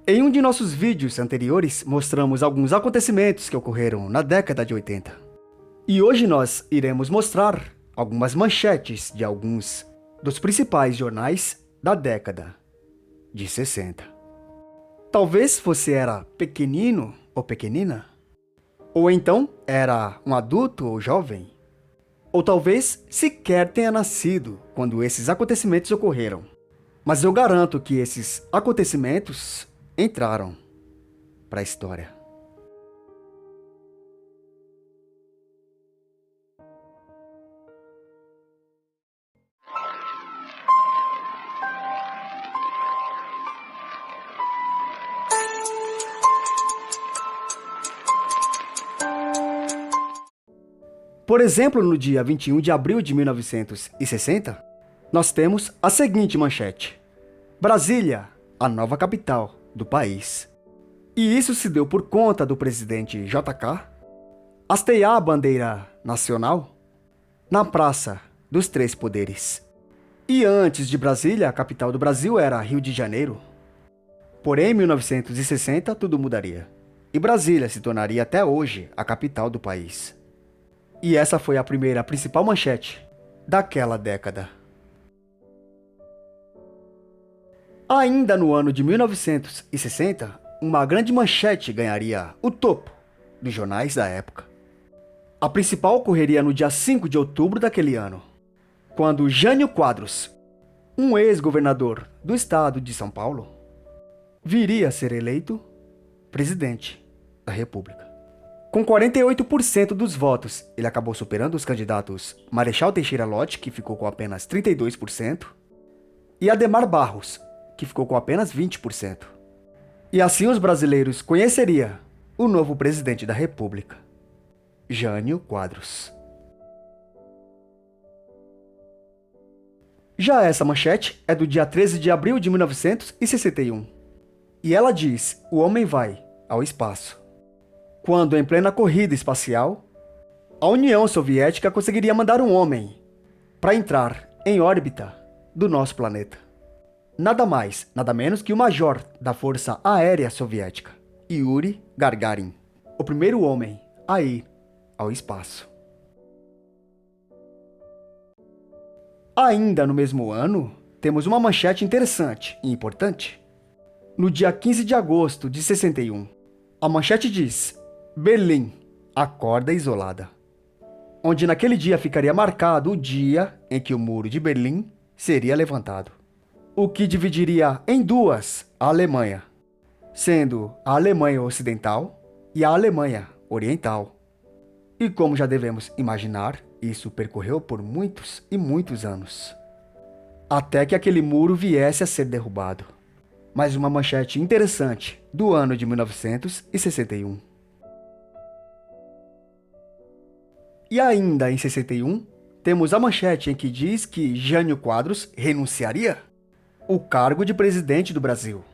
Em um de nossos vídeos anteriores, mostramos alguns acontecimentos que ocorreram na década de 80. E hoje nós iremos mostrar algumas manchetes de alguns dos principais jornais da década de 60. Talvez você era pequenino ou pequenina, ou então era um adulto ou jovem, ou talvez sequer tenha nascido quando esses acontecimentos ocorreram. Mas eu garanto que esses acontecimentos entraram para a história. Por exemplo, no dia 21 de abril de 1960, nós temos a seguinte manchete: Brasília, a nova capital do país. E isso se deu por conta do presidente JK hastear a bandeira nacional na Praça dos Três Poderes. E antes de Brasília, a capital do Brasil era Rio de Janeiro. Porém, em 1960, tudo mudaria. E Brasília se tornaria até hoje a capital do país. E essa foi a primeira principal manchete daquela década. Ainda no ano de 1960, uma grande manchete ganharia o topo dos jornais da época. A principal ocorreria no dia 5 de outubro daquele ano, quando Jânio Quadros, um ex-governador do estado de São Paulo, viria a ser eleito presidente da República. Com 48% dos votos, ele acabou superando os candidatos Marechal Teixeira Lott, que ficou com apenas 32%, e Adhemar Barros, que ficou com apenas 20%. E assim os brasileiros conheceriam o novo presidente da República, Jânio Quadros. Já essa manchete é do dia 13 de abril de 1961. E ela diz: o homem vai ao espaço. Quando, em plena corrida espacial, a União Soviética conseguiria mandar um homem para entrar em órbita do nosso planeta. Nada mais, nada menos que o major da Força Aérea Soviética, Yuri Gagarin, o primeiro homem a ir ao espaço. Ainda no mesmo ano, temos uma manchete interessante e importante. No dia 15 de agosto de 61, a manchete diz: Berlim, acorda isolada. Onde naquele dia ficaria marcado o dia em que o Muro de Berlim seria levantado. O que dividiria em duas a Alemanha, sendo a Alemanha Ocidental e a Alemanha Oriental. E como já devemos imaginar, isso percorreu por muitos e muitos anos, até que aquele muro viesse a ser derrubado. Mais uma manchete interessante do ano de 1961. E ainda em 61, temos a manchete em que diz que Jânio Quadros renunciaria o cargo de presidente do Brasil.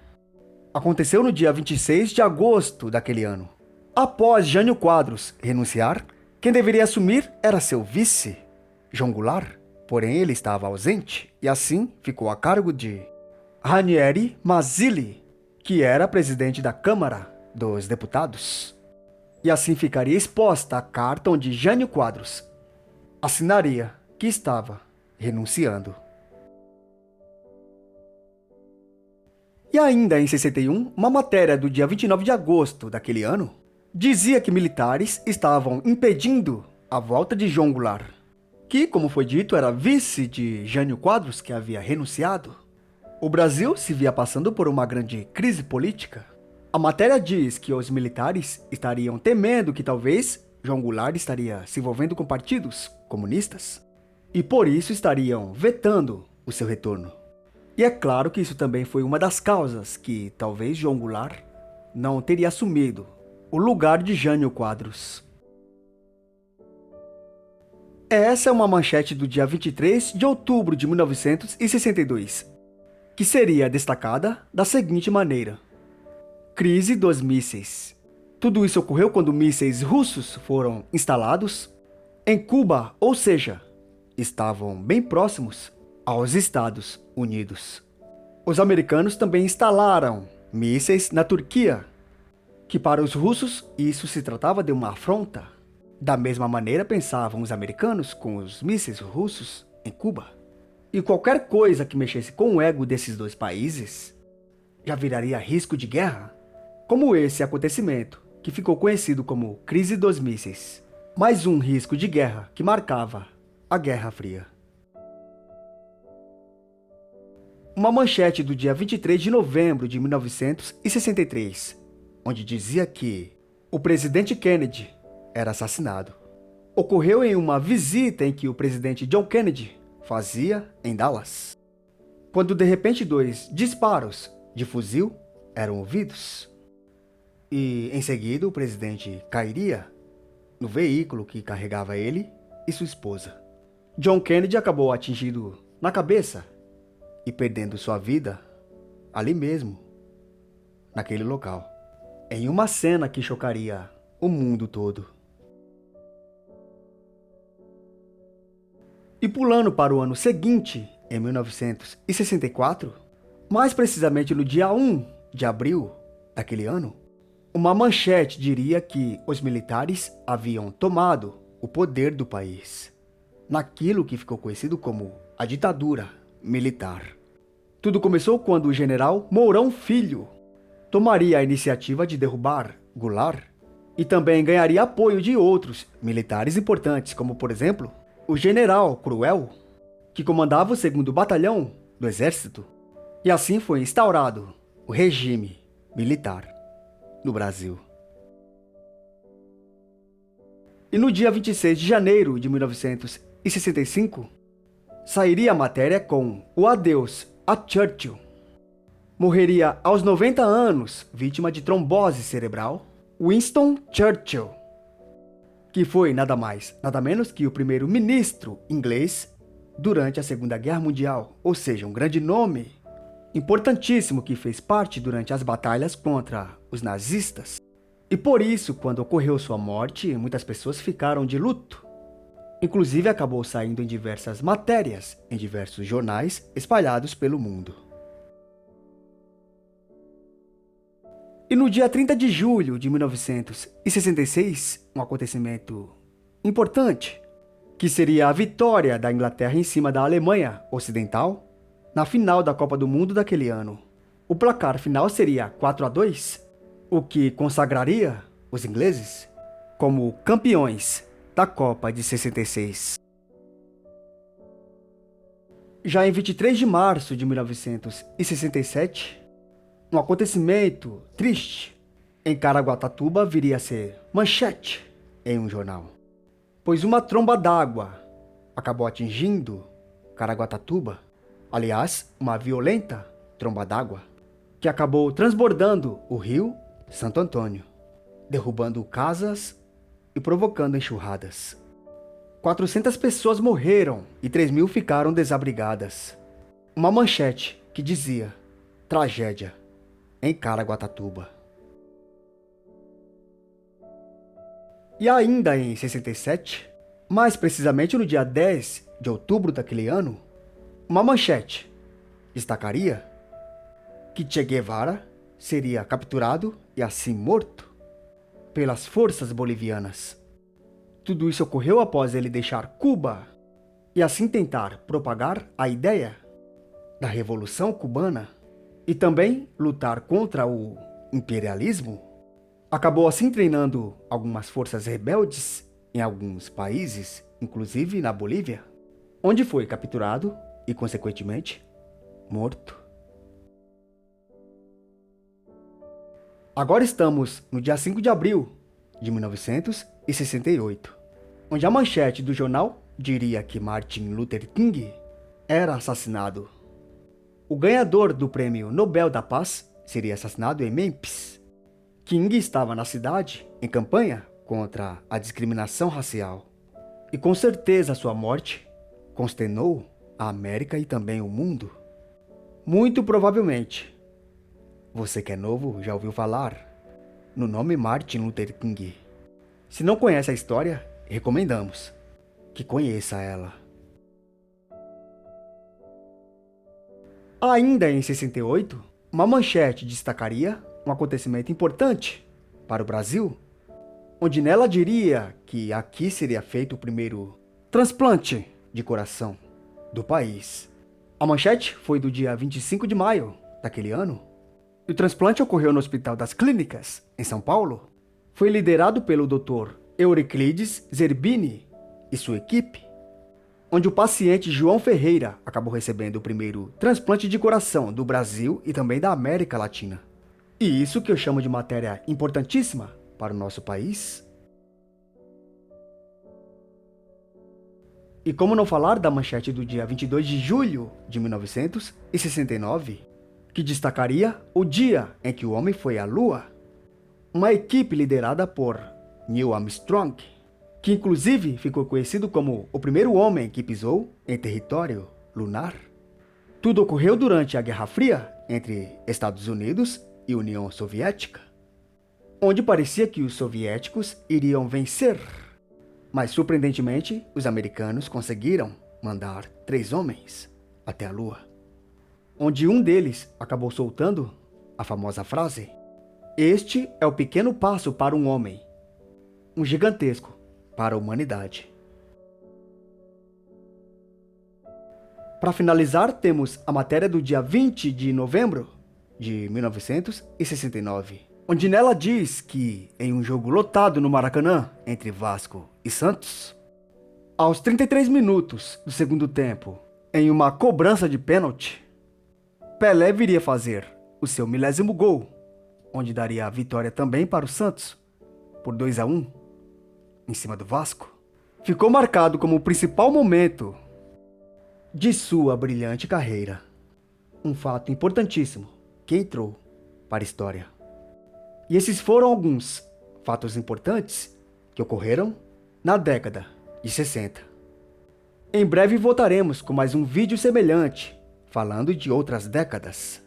Aconteceu no dia 26 de agosto daquele ano. Após Jânio Quadros renunciar, quem deveria assumir era seu vice, João Goulart, porém ele estava ausente e assim ficou a cargo de Ranieri Mazzilli, que era presidente da Câmara dos Deputados. E assim ficaria exposta a carta onde Jânio Quadros assinaria que estava renunciando. E ainda em 61, uma matéria do dia 29 de agosto daquele ano dizia que militares estavam impedindo a volta de João Goulart, que, como foi dito, era vice de Jânio Quadros, que havia renunciado. O Brasil se via passando por uma grande crise política. A matéria diz que os militares estariam temendo que talvez João Goulart estaria se envolvendo com partidos comunistas e por isso estariam vetando o seu retorno. E é claro que isso também foi uma das causas que talvez João Goulart não teria assumido o lugar de Jânio Quadros. Essa é uma manchete do dia 23 de outubro de 1962, que seria destacada da seguinte maneira: Crise dos mísseis. Tudo isso ocorreu quando mísseis russos foram instalados em Cuba, ou seja, estavam bem próximos aos Estados Unidos. Os americanos também instalaram mísseis na Turquia, que para os russos isso se tratava de uma afronta. Da mesma maneira pensavam os americanos com os mísseis russos em Cuba. E qualquer coisa que mexesse com o ego desses dois países já viraria risco de guerra, como esse acontecimento, que ficou conhecido como Crise dos Mísseis. Mais um risco de guerra que marcava a Guerra Fria. Uma manchete do dia 23 de novembro de 1963, onde dizia que o presidente Kennedy era assassinado, ocorreu em uma visita em que o presidente John Kennedy fazia em Dallas, quando de repente 2 disparos de fuzil eram ouvidos. E em seguida o presidente cairia no veículo que carregava ele e sua esposa. John Kennedy acabou atingido na cabeça e perdendo sua vida ali mesmo, naquele local, em uma cena que chocaria o mundo todo. E pulando para o ano seguinte, em 1964, mais precisamente no dia 1 de abril daquele ano, uma manchete diria que os militares haviam tomado o poder do país, naquilo que ficou conhecido como a ditadura militar. Tudo começou quando o general Mourão Filho tomaria a iniciativa de derrubar Goulart e também ganharia apoio de outros militares importantes, como por exemplo, o general Cruel, que comandava o 2º Batalhão do Exército, e assim foi instaurado o regime militar no Brasil. E no dia 26 de janeiro de 1965, sairia a matéria com o adeus a Churchill. Morreria aos 90 anos, vítima de trombose cerebral, Winston Churchill, que foi nada mais, nada menos que o primeiro-ministro inglês durante a Segunda Guerra Mundial, ou seja, um grande nome, importantíssimo que fez parte durante as batalhas contra os nazistas. E por isso, quando ocorreu sua morte, muitas pessoas ficaram de luto. Inclusive, acabou saindo em diversas matérias, em diversos jornais espalhados pelo mundo. E no dia 30 de julho de 1966, um acontecimento importante, que seria a vitória da Inglaterra em cima da Alemanha Ocidental na final da Copa do Mundo daquele ano. O placar final seria 4-2, o que consagraria os ingleses como campeões da Copa de 66. Já em 23 de março de 1967, um acontecimento triste em Caraguatatuba viria a ser manchete em um jornal, pois uma tromba d'água acabou atingindo Caraguatatuba. Aliás, uma violenta tromba d'água que acabou transbordando o rio Santo Antônio, derrubando casas e provocando enxurradas. 400 pessoas morreram e 3.000 ficaram desabrigadas. Uma manchete que dizia: tragédia em Caraguatatuba. E ainda em 67, mais precisamente no dia 10 de outubro daquele ano, uma manchete destacaria que Che Guevara seria capturado e assim morto pelas forças bolivianas. Tudo isso ocorreu após ele deixar Cuba e assim tentar propagar a ideia da Revolução Cubana e também lutar contra o imperialismo. Acabou assim treinando algumas forças rebeldes em alguns países, inclusive na Bolívia, onde foi capturado e, consequentemente, morto. Agora estamos no dia 5 de abril de 1968, onde a manchete do jornal diria que Martin Luther King era assassinado. O ganhador do Prêmio Nobel da Paz seria assassinado em Memphis. King estava na cidade em campanha contra a discriminação racial. E com certeza sua morte consternou a América e também o mundo. Muito provavelmente, você que é novo já ouviu falar no nome Martin Luther King. Se não conhece a história, recomendamos que conheça ela. Ainda em 68, Uma manchete destacaria um acontecimento importante para o Brasil, onde nela diria que aqui seria feito o primeiro transplante de coração do país. A manchete foi do dia 25 de maio daquele ano. E o transplante ocorreu no Hospital das Clínicas, em São Paulo. Foi liderado pelo Dr. Euriclides Zerbini e sua equipe, onde o paciente João Ferreira acabou recebendo o primeiro transplante de coração do Brasil e também da América Latina. E isso que eu chamo de matéria importantíssima para o nosso país. E como não falar da manchete do dia 22 de julho de 1969, que destacaria o dia em que o homem foi à Lua. Uma equipe liderada por Neil Armstrong, que inclusive ficou conhecido como o primeiro homem que pisou em território lunar. Tudo ocorreu durante a Guerra Fria entre Estados Unidos e União Soviética, onde parecia que os soviéticos iriam vencer. Mas, surpreendentemente, os americanos conseguiram mandar 3 homens até a Lua, onde um deles acabou soltando a famosa frase: "Este é o pequeno passo para um homem, um gigantesco para a humanidade." Para finalizar, temos a matéria do dia 20 de novembro de 1969, onde nela diz que, em um jogo lotado no Maracanã, entre Vasco e Santos, aos 33 minutos do segundo tempo, em uma cobrança de pênalti, Pelé viria fazer o seu 1000º gol, onde daria a vitória também para o Santos, por 2-1, em cima do Vasco. Ficou marcado como o principal momento de sua brilhante carreira. Um fato importantíssimo que entrou para a história. E esses foram alguns fatos importantes que ocorreram na década de 60. Em breve voltaremos com mais um vídeo semelhante, falando de outras décadas.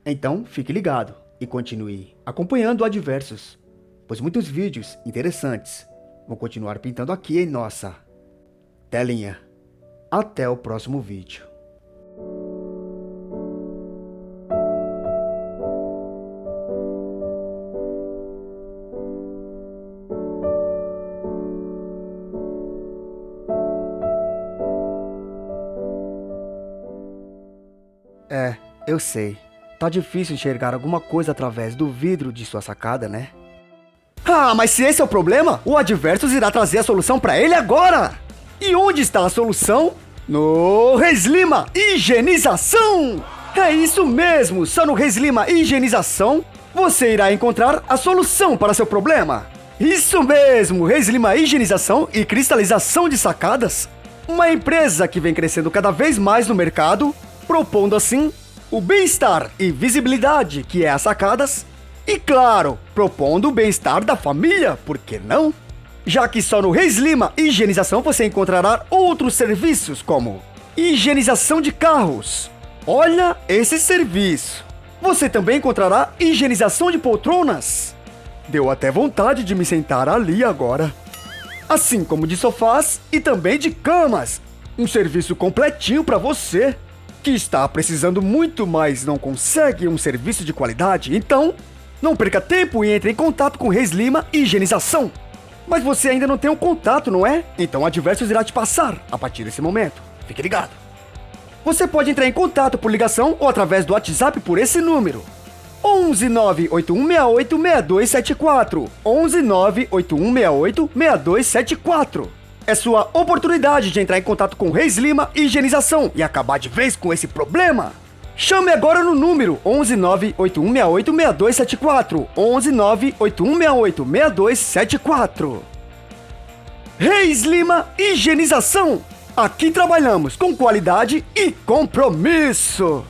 Então, fique ligado e continue acompanhando o Adversus, pois muitos vídeos interessantes vão continuar pintando aqui em nossa telinha. Até o próximo vídeo. Eu sei. Tá difícil enxergar alguma coisa através do vidro de sua sacada, né? Ah, mas se esse é o problema, o Adversus irá trazer a solução pra ele agora! E onde está a solução? No Reslima Higienização! É isso mesmo, só no Reslima Higienização você irá encontrar a solução para seu problema. Isso mesmo, Reslima Higienização e Cristalização de Sacadas. Uma empresa que vem crescendo cada vez mais no mercado, propondo assim o bem-estar e visibilidade que é as sacadas, e claro, propondo o bem-estar da família, por que não? Já que só no Reslima Higienização você encontrará outros serviços como higienização de carros. Olha esse serviço! Você também encontrará higienização de poltronas. Deu até vontade de me sentar ali agora. Assim como de sofás e também de camas. Um serviço completinho para você que está precisando muito, mas não consegue um serviço de qualidade. Então, não perca tempo e entre em contato com Reslima Higienização. Mas você ainda não tem um contato, não é? Então a Adversus irá te passar a partir desse momento. Fique ligado. Você pode entrar em contato por ligação ou através do WhatsApp por esse número: 11 98168 6274. 11 98168 6274. É sua oportunidade de entrar em contato com Reslima Higienização e acabar de vez com esse problema. Chame agora no número 11 98168 6274. 11 98168 6274. Reslima Higienização. Aqui trabalhamos com qualidade e compromisso.